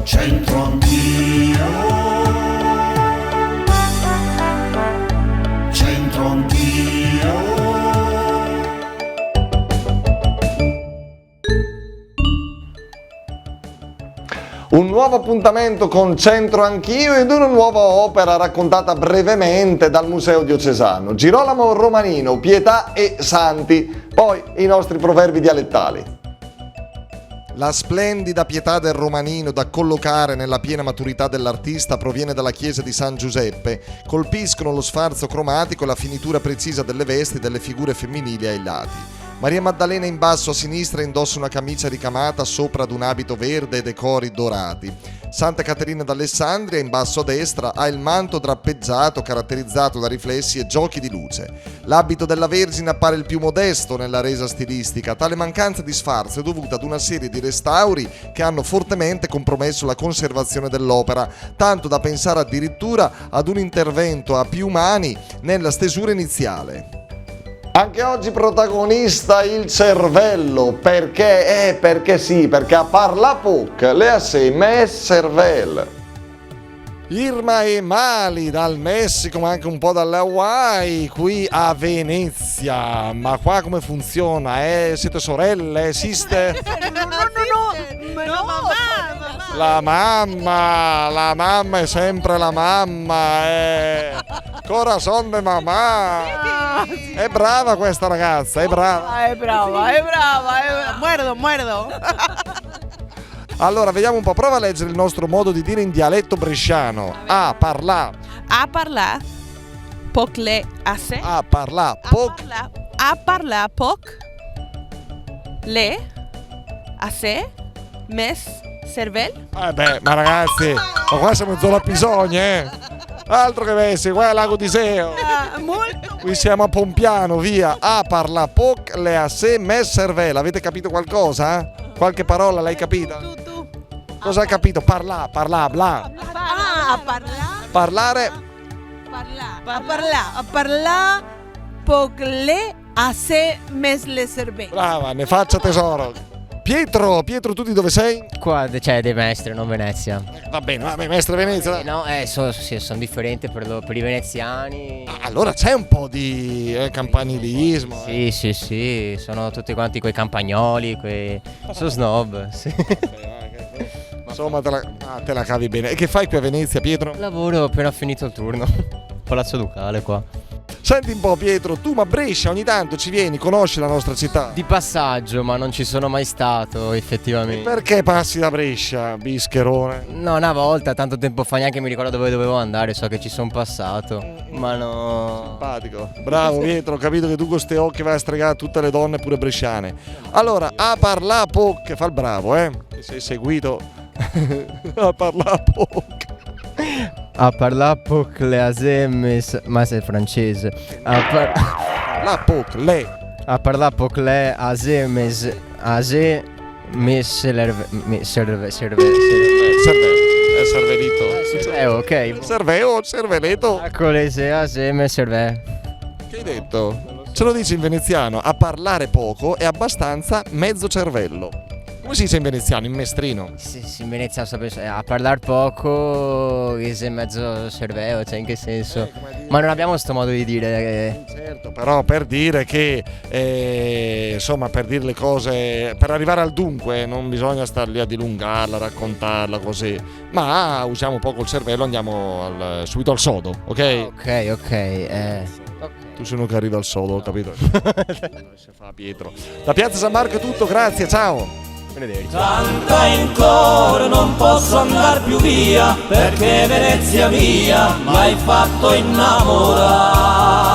C'entro anch'io, c'entro anch'io. Un nuovo appuntamento con Centro Anch'io ed una nuova opera raccontata brevemente dal Museo Diocesano. Girolamo Romanino, Pietà e Santi, poi i nostri proverbi dialettali. La splendida pietà del Romanino, da collocare nella piena maturità dell'artista, proviene dalla chiesa di San Giuseppe. Colpiscono lo sfarzo cromatico e la finitura precisa delle vesti e delle figure femminili ai lati. Maria Maddalena in basso a sinistra indossa una camicia ricamata sopra ad un abito verde e decori dorati. Santa Caterina d'Alessandria in basso a destra ha il manto drappeggiato caratterizzato da riflessi e giochi di luce. L'abito della Vergine appare il più modesto nella resa stilistica. Tale mancanza di sfarzo è dovuta ad una serie di restauri che hanno fortemente compromesso la conservazione dell'opera, tanto da pensare addirittura ad un intervento a più mani nella stesura iniziale. Anche oggi protagonista il cervello, perché? Perché sì, perché a parla poc, le assieme è cervello. Irma e Mali dal Messico ma anche un po' dalle Hawaii, qui a Venezia. Ma qua come funziona? Siete sorelle? Esiste? No, La mamma è sempre la mamma, corazon de mamma. È brava questa ragazza, è brava. È brava. Muerdo. Allora, vediamo un po', prova a leggere il nostro modo di dire in dialetto bresciano. A parla. A parla poc le asse. A parla poc. A parla poc le asse mes cervel. Ma ragazzi, ma qua siamo in zona Pisogna, Altro che Messi, qua è Lago di Seo. Molto. Qui siamo a Pompiano, via. A parla poc le asse mes cervel. Avete capito qualcosa? Qualche parola l'hai capita? Tu. Cosa hai capito? Bla. Parlare. A parla poc le asse mes le cervel. Brava, ne faccia tesoro. Pietro, tu di dove sei? Qua c'è dei maestri, non Venezia. Va bene, maestro Venezia. No, sono differenti per i veneziani. Allora c'è un po' di campanilismo. Sì, sono tutti quanti quei campagnoli, sono snob. Sì. Insomma, te la cavi bene. E che fai qui a Venezia, Pietro? Lavoro appena finito il turno. Palazzo Ducale qua. Senti un po', Pietro, tu ma Brescia ogni tanto ci vieni, conosci la nostra città? Di passaggio, ma non ci sono mai stato effettivamente. Perché passi da Brescia, bischerone? No, una volta, tanto tempo fa, neanche mi ricordo dove dovevo andare, so che ci sono passato, ma no. Simpatico. Bravo Pietro, ho capito che tu con ste occhi vai a stregare tutte le donne pure bresciane. Allora, a parla poc, fa il bravo, che sei seguito. A parla poc. A parla poc le asemes, ma sei francese. La poc, le. A parla poc le asemes, Cervelito. Ok. Cerveleto. Eccole se aseme serve. Che hai detto? Ce lo dici in veneziano, a parlare poco è abbastanza mezzo cervello. Come si dice in veneziano, in mestrino? Sì, in veneziano a parlare poco è mezzo cervello, cioè in che senso? Ma non abbiamo sto modo di dire. Certo, però per dire che, insomma, per dire le cose, per arrivare al dunque non bisogna star lì a dilungarla, raccontarla così, ma usiamo poco il cervello, andiamo subito al sodo, ok? Ok. Tu sei uno che arriva al sodo, ho capito? Si fa Pietro. Da Piazza San Marco è tutto, grazie, ciao! Tanta in cor non posso andar più via, perché Venezia mia m'hai fatto innamorare.